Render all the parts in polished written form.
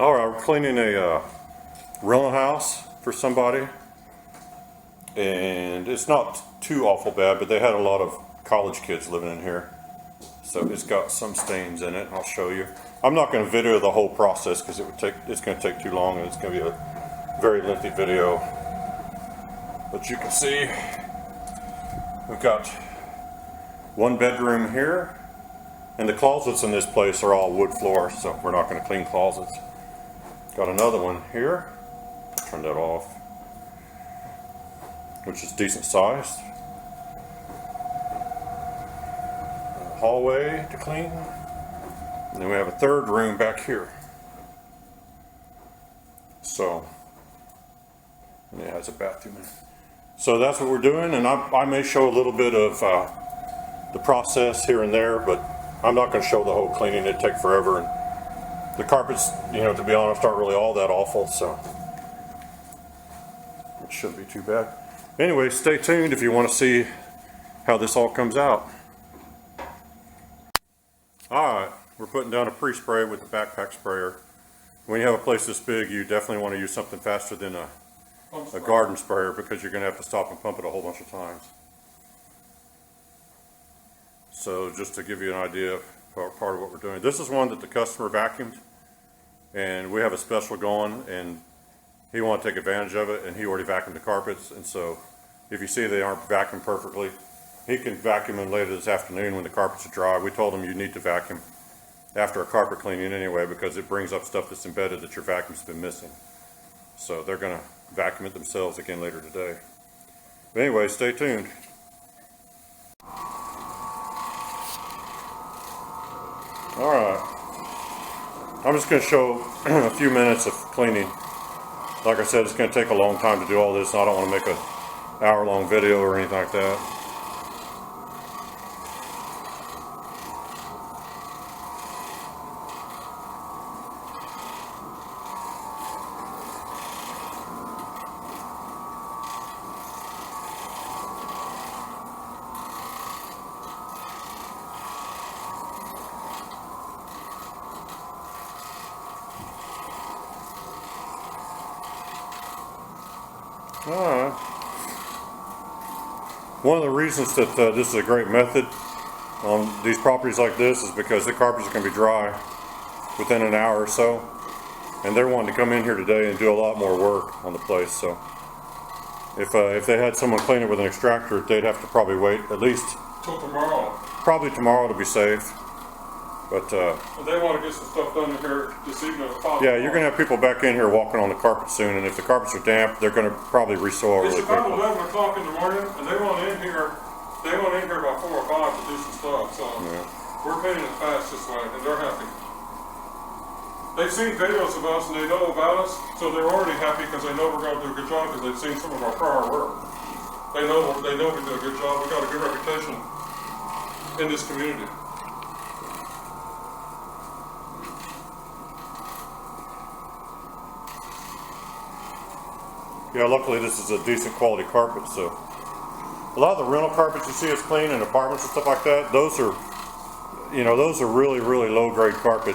All right, we're cleaning a rental house for somebody, and it's not too awful bad, but they had a lot of college kids living in here, so it's got some stains in it. I'll show you. I'm not going to video the whole process because it's going to take too long, and it's going to be a very lengthy video. But you can see we've got one bedroom here, and the closets in this place are all wood floor, so we're not going to clean closets. Got another one here. Turn that off, which is decent sized. Hallway to clean. And then we have a third room back here. So, and it has a bathroom in it. So that's what we're doing, and I may show a little bit of the process here and there, but I'm not going to show the whole cleaning. It'd take forever, and the carpets, to be honest, aren't really all that awful, so it shouldn't be too bad. Anyway, stay tuned if you want to see how this all comes out. Alright, we're putting down a pre-spray with the backpack sprayer. When you have a place this big, you definitely want to use something faster than a garden sprayer, because you're going to have to stop and pump it a whole bunch of times. So just to give you an idea of part of what we're doing. This is one that the customer vacuumed, and we have a special going, and he wanted to take advantage of it, and he already vacuumed the carpets, and so if you see they aren't vacuumed perfectly, he can vacuum them later this afternoon when the carpets are dry. We told him you need to vacuum after a carpet cleaning anyway, because it brings up stuff that's embedded that your vacuum's been missing. So they're going to vacuum it themselves again later today. But anyway, stay tuned. Alright, I'm just going to show a few minutes of cleaning. Like I said, it's going to take a long time to do all this, and I don't want to make an hour-long video or anything like that. Alright. One of the reasons that this is a great method on these properties like this is because the carpets are going to be dry within an hour or so, and they're wanting to come in here today and do a lot more work on the place. So if they had someone clean it with an extractor, they'd have to probably wait at least till tomorrow. Probably tomorrow to be safe. But they want to get some stuff done in here this evening if possible. Yeah, you're going to have people back in here walking on the carpet soon, and if the carpets are damp, they're going to probably resoil really quickly. It's about 11 o'clock in the morning, and they want in here about 4 or 5 to do some stuff, so yeah. We're paying it fast this way, and they're happy. They've seen videos of us, and they know about us, so they're already happy because they know we're going to do a good job because they've seen some of our prior work. They know we do a good job. We've got a good reputation in this community. Yeah, luckily this is a decent quality carpet, so a lot of the rental carpets you see us clean in apartments and stuff like that, those are really, really low grade carpet.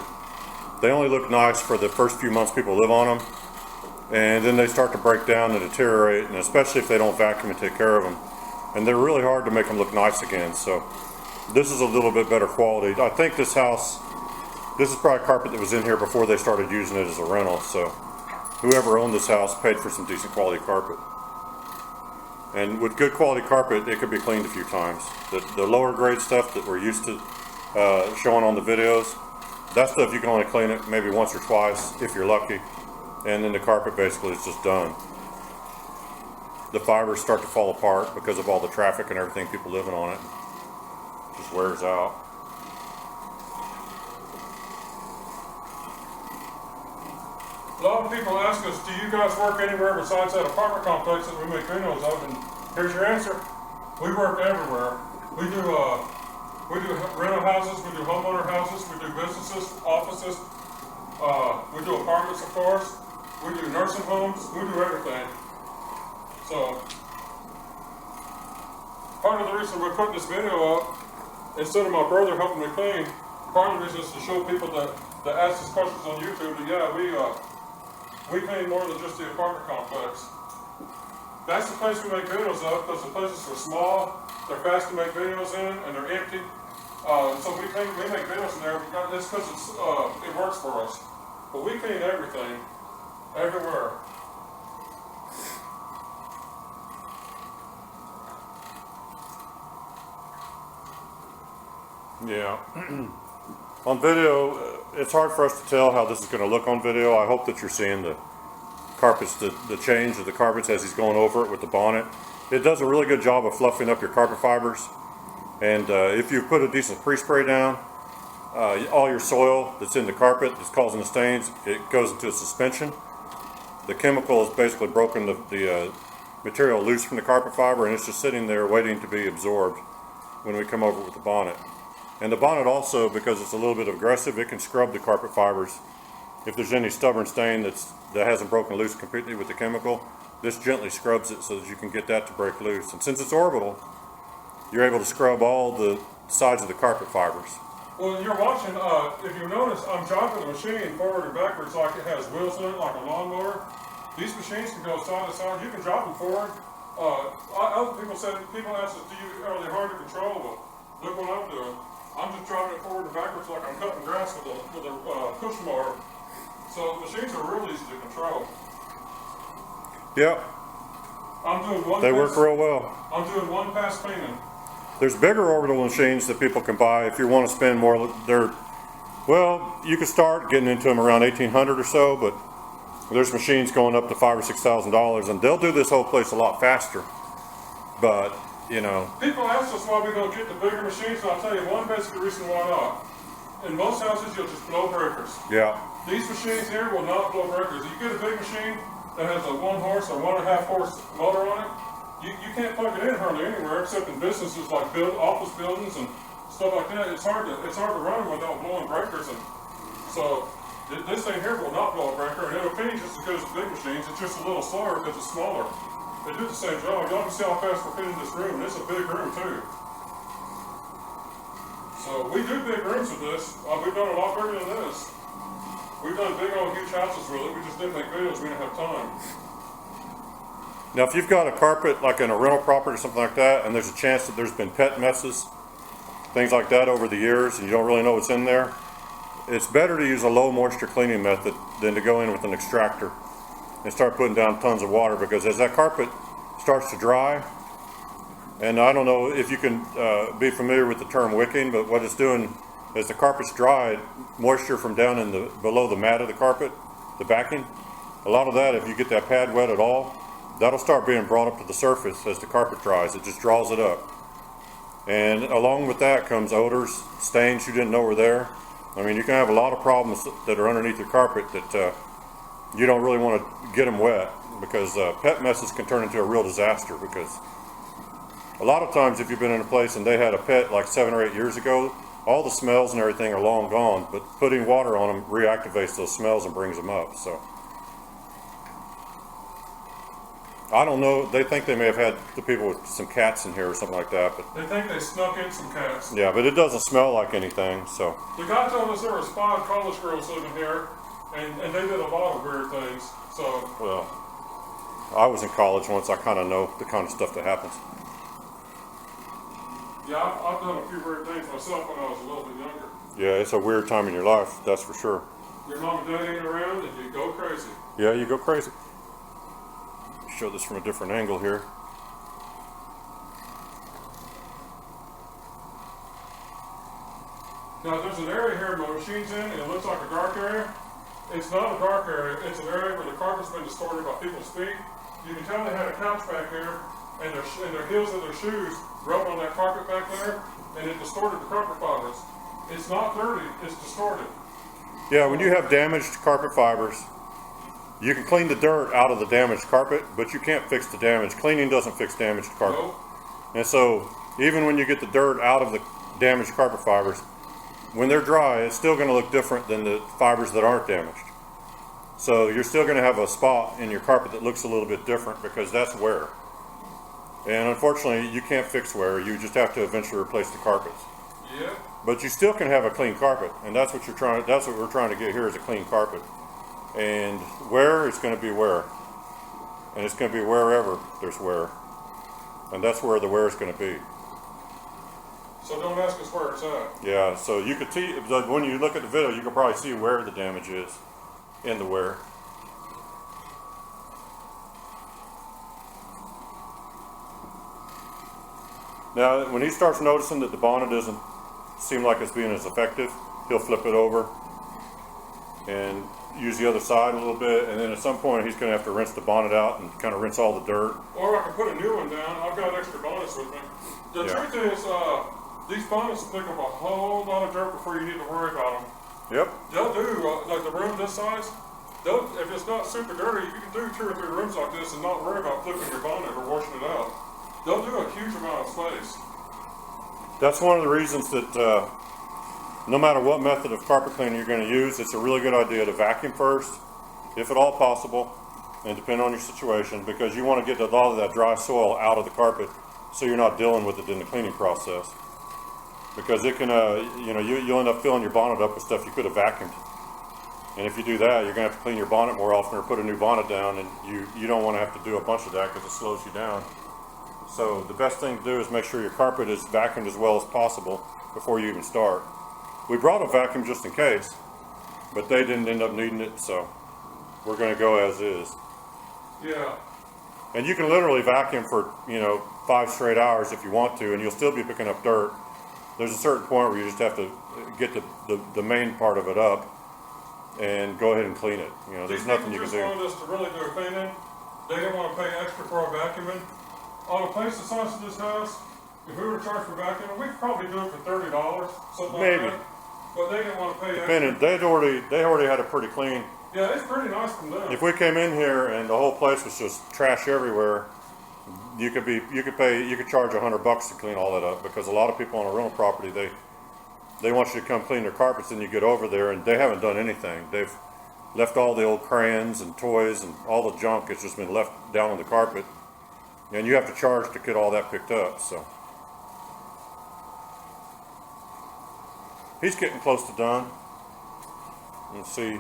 They only look nice for the first few months people live on them, and then they start to break down and deteriorate, and especially if they don't vacuum and take care of them. And they're really hard to make them look nice again, so this is a little bit better quality. I think this is probably carpet that was in here before they started using it as a rental, so whoever owned this house paid for some decent quality carpet. And with good quality carpet, it could be cleaned a few times. The lower grade stuff that we're used to showing on the videos, that stuff you can only clean it maybe once or twice if you're lucky, and then the carpet basically is just done. The fibers start to fall apart because of all the traffic and everything, people living on it. It just wears out. A lot of people ask us, do you guys work anywhere besides that apartment complex that we make videos of? And here's your answer. We work everywhere. We do rental houses, we do homeowner houses, we do businesses, offices, we do apartments, of course. We do nursing homes, we do everything. So, part of the reason we're putting this video up, instead of my brother helping me clean, part of the reason is to show people that that asked us questions on YouTube, that yeah, we clean more than just the apartment complex. That's the place we make videos of, because the places are small, they're fast to make videos in, and they're empty. So we make videos in there. It's because it works for us. But we clean everything, everywhere. Yeah. On video, it's hard for us to tell how this is going to look on video. I hope that you're seeing the carpets, the change of the carpets as he's going over it with the bonnet. It does a really good job of fluffing up your carpet fibers. And if you put a decent pre-spray down, all your soil that's in the carpet that's causing the stains, it goes into a suspension. The chemical has basically broken the material loose from the carpet fiber, and it's just sitting there waiting to be absorbed when we come over with the bonnet. And the bonnet also, because it's a little bit aggressive, it can scrub the carpet fibers. If there's any stubborn stain that hasn't broken loose completely with the chemical, this gently scrubs it so that you can get that to break loose. And since it's orbital, you're able to scrub all the sides of the carpet fibers. Well, you're watching, if you notice, I'm jogging the machine forward and backwards like it has wheels in it, like a lawnmower. These machines can go side to side. You can jog them forward. Other people ask us, are they hard to control? Well, look what I'm doing. I'm just driving it forward and backwards like I'm cutting grass with a push mower. So the machines are real easy to control. Yeah. They work real well. I'm doing one pass cleaning. There's bigger orbital machines that people can buy if you want to spend more. Well, you can start getting into them around $1,800 or so, but there's machines going up to $5,000 or $6,000, and they'll do this whole place a lot faster. But you know, people ask us why we don't get the bigger machines, and I'll tell you one basic reason why not. In most houses, you'll just blow breakers. Yeah. These machines here will not blow breakers. If you get a big machine that has a 1 horse or 1.5 horse motor on it, you can't plug it in hardly anywhere except in businesses like office buildings and stuff like that. It's hard to run without blowing breakers, and so this thing here will not blow a breaker, and it'll clean just as good as the big machines. It's just a little slower because it's smaller. They do the same job. Y'all can see how fast we're cleaning this room, and it's a big room too. So we do big rooms with this. We've done a lot bigger than this. We've done big old huge houses with it. We just didn't make videos. We didn't have time. Now, if you've got a carpet like in a rental property or something like that, and there's a chance that there's been pet messes, things like that over the years, and you don't really know what's in there, it's better to use a low moisture cleaning method than to go in with an extractor and start putting down tons of water, because as that carpet starts to dry, and I don't know if you can be familiar with the term wicking, but what it's doing as the carpet's dry, moisture from down in below the mat of the carpet, the backing, a lot of that, if you get that pad wet at all, that'll start being brought up to the surface as the carpet dries. It just draws it up. And along with that comes odors, stains you didn't know were there. I mean, you can have a lot of problems that are underneath your carpet that you don't really want to get them wet, because pet messes can turn into a real disaster. Because a lot of times if you've been in a place and they had a pet like 7 or 8 years ago, all the smells and everything are long gone, but putting water on them reactivates those smells and brings them up. So I don't know. They think they may have had the people with some cats in here or something like that. But they think they snuck in some cats. Yeah, but it doesn't smell like anything. So the guy told us there was 5 college girls living here, and they did a lot of weird things. So well, I was in college once. I kind of know the kind of stuff that happens. Yeah, I've done a few weird things myself when I was a little bit younger. Yeah, it's a weird time in your life, that's for sure. Your mom and dad ain't around, and you go crazy. Yeah, you go crazy. Show this from a different angle here. Now there's an area here where the machine's in, and it looks like a dark area. It's not a dark area, it's an area where the carpet's been distorted by people's feet. You can tell they had a couch back here, and their heels of their shoes rubbed on that carpet back there, and it distorted the carpet fibers. It's not dirty, it's distorted. Yeah, when you have damaged carpet fibers, you can clean the dirt out of the damaged carpet, but you can't fix the damage. Cleaning doesn't fix damaged carpet. Nope. And so, even when you get the dirt out of the damaged carpet fibers, when they're dry, it's still going to look different than the fibers that aren't damaged. So you're still going to have a spot in your carpet that looks a little bit different, because that's wear. And unfortunately, you can't fix wear. You just have to eventually replace the carpets. Yeah. But you still can have a clean carpet, and that's what we're trying to get here is a clean carpet. And wear is going to be wear, and it's going to be wherever there's wear, and that's where the wear is going to be. So don't ask us where it's at. Yeah, so you could see, when you look at the video, you can probably see where the damage is in the wear. Now, when he starts noticing that the bonnet doesn't seem like it's being as effective, he'll flip it over and use the other side a little bit, and then at some point he's going to have to rinse the bonnet out and kind of rinse all the dirt. Or I can put a new one down. I've got extra bonnets with me. The truth is, these bonnets will pick up a whole lot of dirt before you need to worry about them. Yep. They'll do, like the room this size, if it's not super dirty, you can do 2 or 3 rooms like this and not worry about flipping your bonnet or washing it out. They'll do a huge amount of space. That's one of the reasons that no matter what method of carpet cleaning you're going to use, it's a really good idea to vacuum first, if at all possible, and depend on your situation, because you want to get a lot of that dry soil out of the carpet so you're not dealing with it in the cleaning process. Because it can, you'll end up filling your bonnet up with stuff you could have vacuumed. And if you do that, you're going to have to clean your bonnet more often or put a new bonnet down, and you don't want to have to do a bunch of that because it slows you down. So the best thing to do is make sure your carpet is vacuumed as well as possible before you even start. We brought a vacuum just in case, but they didn't end up needing it, so we're going to go as is. Yeah. And you can literally vacuum for 5 straight hours if you want to, and you'll still be picking up dirt. There's a certain point where you just have to get the main part of it up and go ahead and clean it. There's nothing you can do. These people just wanted us to really do a cleaning. They didn't want to pay extra for our vacuuming. On a place the size of this house, if we were to charge for vacuuming, we could probably do it for $30, something like that. But they didn't want to pay extra. They already had it pretty clean. Yeah, it's pretty nice from them. If we came in here and the whole place was just trash everywhere, you could charge $100 to clean all that up, because a lot of people on a rental property, they want you to come clean their carpets, and you get over there and they haven't done anything. They've left all the old crayons and toys and all the junk has just been left down on the carpet, and you have to charge to get all that picked up. So he's getting close to done. Let's see.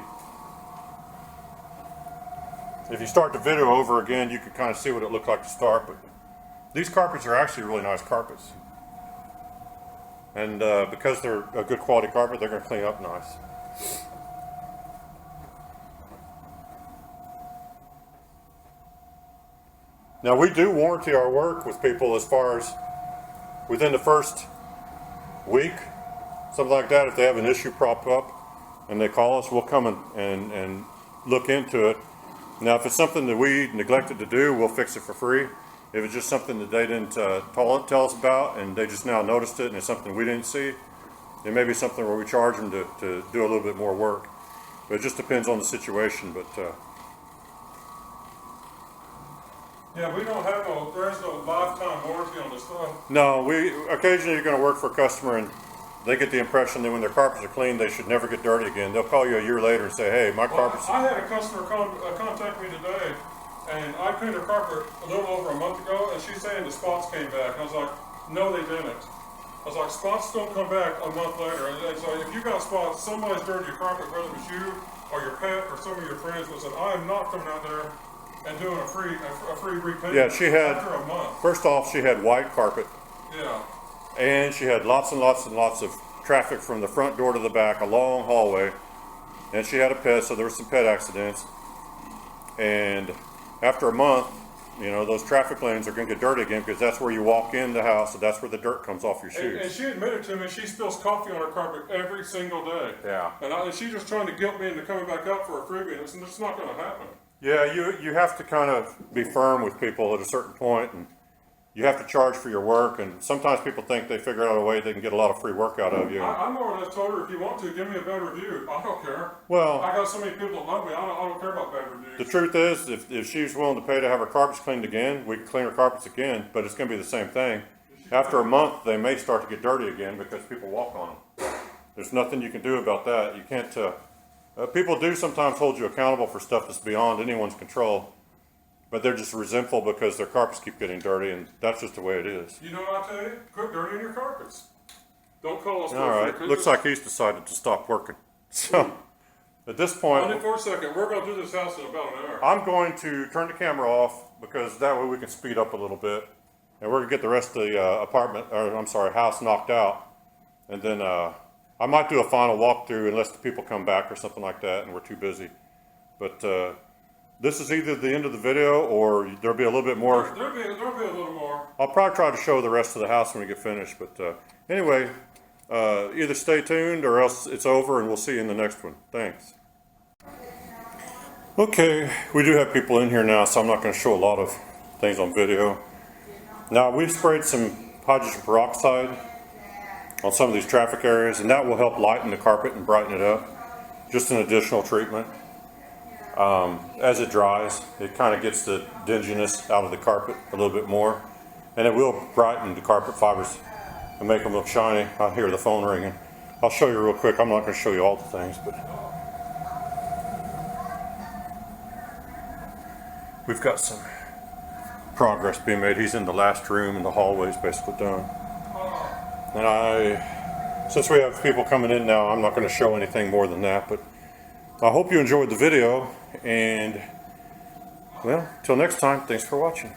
If you start the video over again, you can kind of see what it looked like to start, but these carpets are actually really nice carpets. And because they're a good quality carpet, they're going to clean up nice. Now, we do warranty our work with people as far as within the first week, something like that. If they have an issue prop up and they call us, we'll come and look into it. Now, if it's something that we neglected to do, we'll fix it for free. If it's just something that they didn't tell us about and they just now noticed it and it's something we didn't see, it may be something where we charge them to do a little bit more work. But it just depends on the situation. But yeah, we don't have there's no lifetime warranty on this stuff. no, occasionally you're going to work for a customer and they get the impression that when their carpets are clean, they should never get dirty again. They'll call you a year later and say, hey, my carpet's... I had a customer contact me today, and I cleaned her carpet a little over a month ago, and she's saying the spots came back. And I was like, no, they didn't. I was like, spots don't come back a month later. And it's like, if you got spots, somebody's dirty your carpet, whether it was you or your pet or some of your friends, was said, I am not coming out there and doing a free repaint. Yeah, she had... After a month. First off, she had white carpet. Yeah. And she had lots and lots and lots of traffic from the front door to the back, a long hallway. And she had a pet, so there were some pet accidents. And after a month, those traffic lanes are going to get dirty again, because that's where you walk in the house, and that's where the dirt comes off your shoes. And she admitted to me she spills coffee on her carpet every single day. Yeah. And she's just trying to guilt me into coming back up for a freebie, and it's not going to happen. Yeah, you have to kind of be firm with people at a certain point, and you have to charge for your work, and sometimes people think they figure out a way they can get a lot of free work out of you. I more or less told her, if you want to, give me a bad review. I don't care. Well, I got so many people that love me, I don't care about bad reviews. The truth is, if she's willing to pay to have her carpets cleaned again, we can clean her carpets again, but it's going to be the same thing. After a month, they may start to get dirty again because people walk on them. There's nothing you can do about that. You can't... people do sometimes hold you accountable for stuff that's beyond anyone's control. But they're just resentful because their carpets keep getting dirty, and that's just the way it is. You know what I tell you? Quit dirtying your carpets. Don't call us. All right, looks like he's decided to stop working. So at this point, Only for a second. We're going to do this house in about an hour. I'm going to turn the camera off because that way we can speed up a little bit. And we're gonna get the rest of the house knocked out. And then I might do a final walkthrough unless the people come back or something like that and we're too busy. But this is either the end of the video or there'll be a little bit more. There'll be a little more. I'll probably try to show the rest of the house when we get finished. But anyway, either stay tuned or else it's over and we'll see you in the next one. Thanks. Okay, we do have people in here now, so I'm not going to show a lot of things on video. Now, we sprayed some hydrogen peroxide on some of these traffic areas, and that will help lighten the carpet and brighten it up. Just an additional treatment. As it dries, it kind of gets the dinginess out of the carpet a little bit more, and it will brighten the carpet fibers and make them look shiny. I hear the phone ringing. I'll show you real quick. I'm not going to show you all the things, but we've got some progress being made. He's in the last room and the hallway's basically done. And since we have people coming in now, I'm not going to show anything more than that, but I hope you enjoyed the video, and well, till next time, thanks for watching.